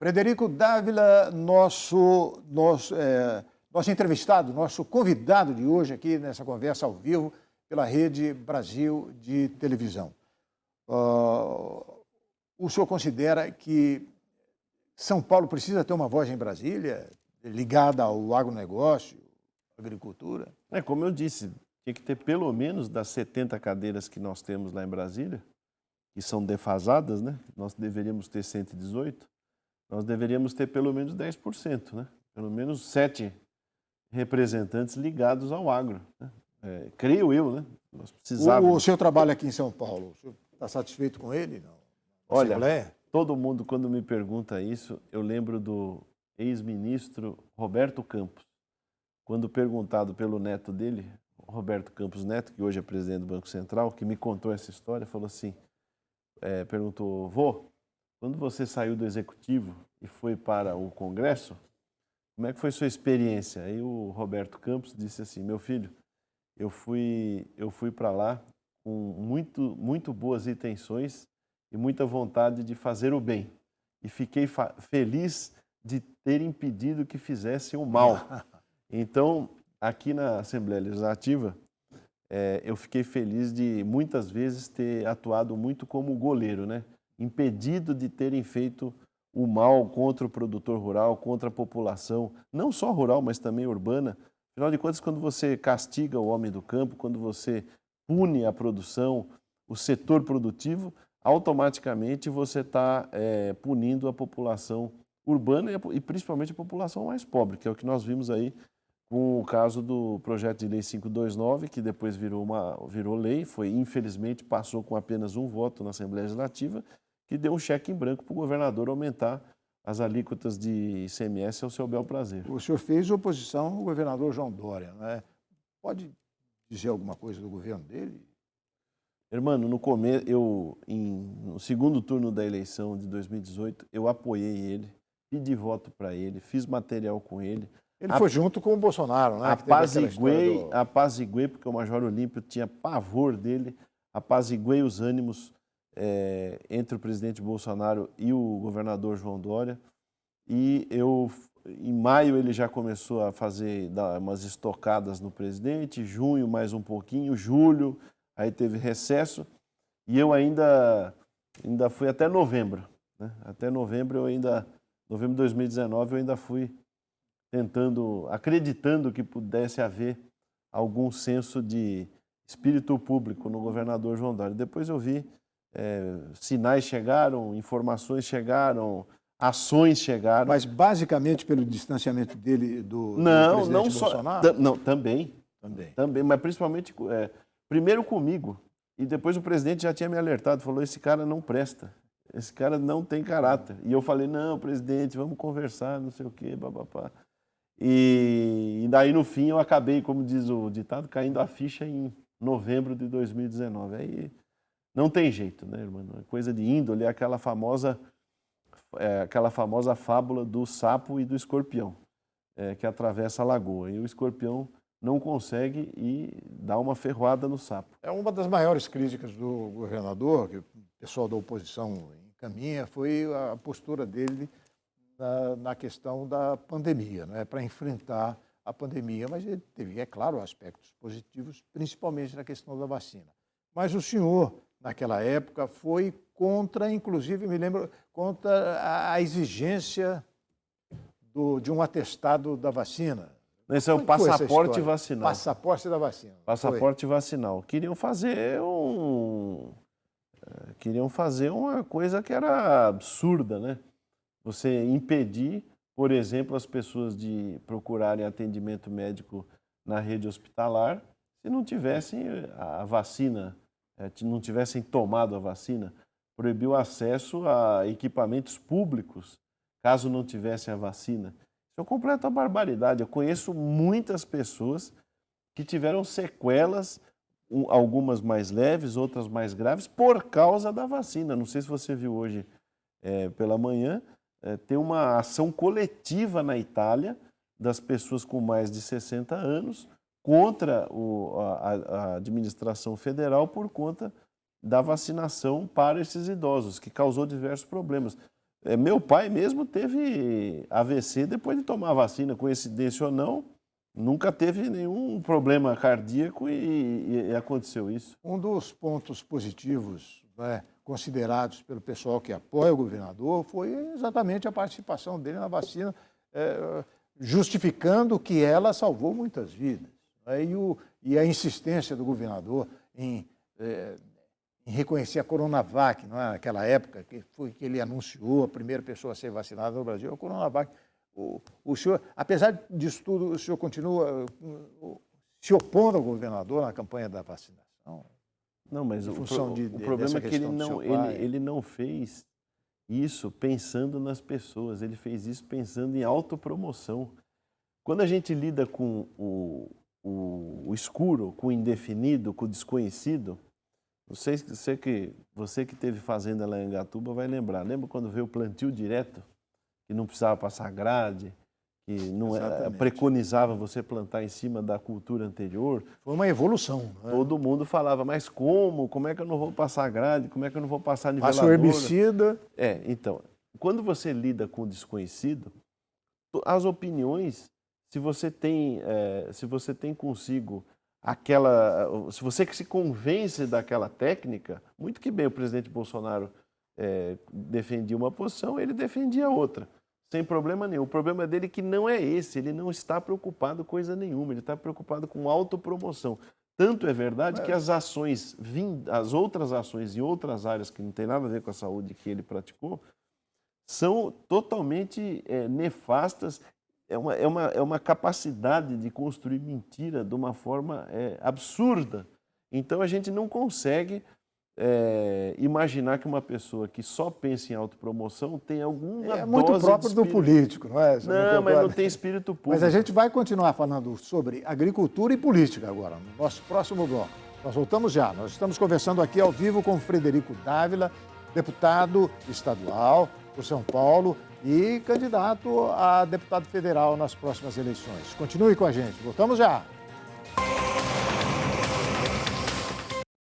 Frederico Dávila, nosso entrevistado, nosso convidado de hoje aqui nessa conversa ao vivo pela Rede Brasil de televisão. O senhor considera que São Paulo precisa ter uma voz em Brasília ligada ao agronegócio, agricultura? Como eu disse, tinha que ter pelo menos das 70 cadeiras que nós temos lá em Brasília, que são defasadas, né? Nós deveríamos ter 118, nós deveríamos ter pelo menos 10%, né? Pelo menos 7 representantes ligados ao agro, né? Creio eu, né? Nós precisávamos. O seu trabalho aqui em São Paulo, o senhor está satisfeito com ele? Não? Olha, Assembleia? todo mundo, quando me pergunta isso, eu lembro do ex-ministro Roberto Campos. Quando perguntado pelo neto dele, Roberto Campos Neto, que hoje é presidente do Banco Central, que me contou essa história, falou assim, perguntou, vô, quando você saiu do Executivo e foi para o Congresso, como é que foi sua experiência? Aí o Roberto Campos disse assim, meu filho, eu fui para lá com muito boas intenções e muita vontade de fazer o bem. E fiquei feliz de ter impedido que fizessem o mal. Então, aqui na Assembleia Legislativa, eu fiquei feliz de muitas vezes ter atuado muito como goleiro, né? Impedido de terem feito o mal contra o produtor rural, contra a população, não só rural, mas também urbana. Afinal de contas, quando você castiga o homem do campo, quando você pune a produção, o setor produtivo, automaticamente você está punindo a população urbana e principalmente a população mais pobre, que é o que nós vimos aí com o caso do projeto de lei 529, que depois virou lei, infelizmente passou com apenas um voto na Assembleia Legislativa, que deu um cheque em branco para o governador aumentar as alíquotas de ICMS ao seu bel prazer. O senhor fez oposição ao governador João Dória, né? Pode dizer alguma coisa do governo dele? Irmão, no segundo turno da eleição de 2018, eu apoiei ele, pedi voto para ele, fiz material com ele. Ele foi junto com o Bolsonaro, né? Apaziguei, porque o Major Olímpio tinha pavor dele, apaziguei os ânimos entre o presidente Bolsonaro e o governador João Dória. E em maio ele já começou a dar umas estocadas no presidente, junho mais um pouquinho, julho, aí teve recesso, e eu ainda fui até novembro, né? Até novembro novembro de 2019 eu ainda fui acreditando que pudesse haver algum senso de espírito público no governador João Dória. Depois eu vi sinais chegaram, informações chegaram, ações chegaram. Mas basicamente pelo distanciamento dele do presidente Bolsonaro? Não, também, mas principalmente, primeiro comigo, e depois o presidente já tinha me alertado, falou, esse cara não presta, esse cara não tem caráter. E eu falei, não, presidente, vamos conversar, não sei o quê, babapá. E daí, no fim, eu acabei, como diz o ditado, caindo a ficha em novembro de 2019. Aí não tem jeito, né, irmão? É coisa de índole, é aquela famosa fábula do sapo e do escorpião, que atravessa a lagoa. E o escorpião não consegue e dá uma ferroada no sapo. É uma das maiores críticas do governador, que o pessoal da oposição encaminha, foi a postura dele na questão da pandemia, né, para enfrentar a pandemia. Mas ele teve, é claro, aspectos positivos, principalmente na questão da vacina. Mas o senhor, naquela época, foi contra, inclusive, me lembro, contra a exigência de um atestado da vacina. Esse é o passaporte vacinal. Passaporte da vacina. Passaporte vacinal. Queriam fazer uma coisa que era absurda, né? Você impedir, por exemplo, as pessoas de procurarem atendimento médico na rede hospitalar se não tivessem a vacina, não tivessem tomado a vacina. Proibiu acesso a equipamentos públicos, caso não tivessem a vacina. Isso é uma completa barbaridade. Eu conheço muitas pessoas que tiveram sequelas, algumas mais leves, outras mais graves, por causa da vacina. Não sei se você viu hoje pela manhã, tem uma ação coletiva na Itália das pessoas com mais de 60 anos contra a administração federal por conta da vacinação para esses idosos, que causou diversos problemas. Meu pai mesmo teve AVC depois de tomar a vacina, coincidência ou não, nunca teve nenhum problema cardíaco e aconteceu isso. Um dos pontos positivos, né, considerados pelo pessoal que apoia o governador foi exatamente a participação dele na vacina, justificando que ela salvou muitas vidas. Né, e a insistência do governador em reconhecer a Coronavac, não é? Naquela época, que foi que ele anunciou a primeira pessoa a ser vacinada no Brasil, a Coronavac. O senhor, apesar disso tudo, o senhor continua se opondo ao governador na campanha da vacinação? Não, mas o dessa problema é que questão ele não fez isso pensando nas pessoas, ele fez isso pensando em autopromoção. Quando a gente lida com o escuro, com o indefinido, com o desconhecido, você que teve fazenda lá em Angatuba vai lembrar. Lembra quando veio o plantio direto, que não precisava passar grade, que não preconizava você plantar em cima da cultura anterior? Foi uma evolução. Né? Todo mundo falava, mas como? Como é que eu não vou passar grade? Como é que eu não vou passar niveladora? Passa o herbicida. Então, quando você lida com o desconhecido, as opiniões, se você tem consigo se você que se convence daquela técnica, muito que bem o presidente Bolsonaro defendia uma posição, ele defendia outra, sem problema nenhum. O problema dele é que não é esse, ele não está preocupado com coisa nenhuma, ele está preocupado com autopromoção. Tanto é verdade que as outras ações em outras áreas que não tem nada a ver com a saúde que ele praticou, são totalmente nefastas. É uma capacidade de construir mentira de uma forma absurda. Então, a gente não consegue imaginar que uma pessoa que só pensa em autopromoção tem alguma dose É muito próprio do político, não é? Não, mas não tem espírito público. Mas a gente vai continuar falando sobre agricultura e política agora, no nosso próximo bloco. Nós voltamos já. Nós estamos conversando aqui ao vivo com Frederico Dávila, deputado estadual por São Paulo e candidato a deputado federal nas próximas eleições. Continue com a gente. Voltamos já.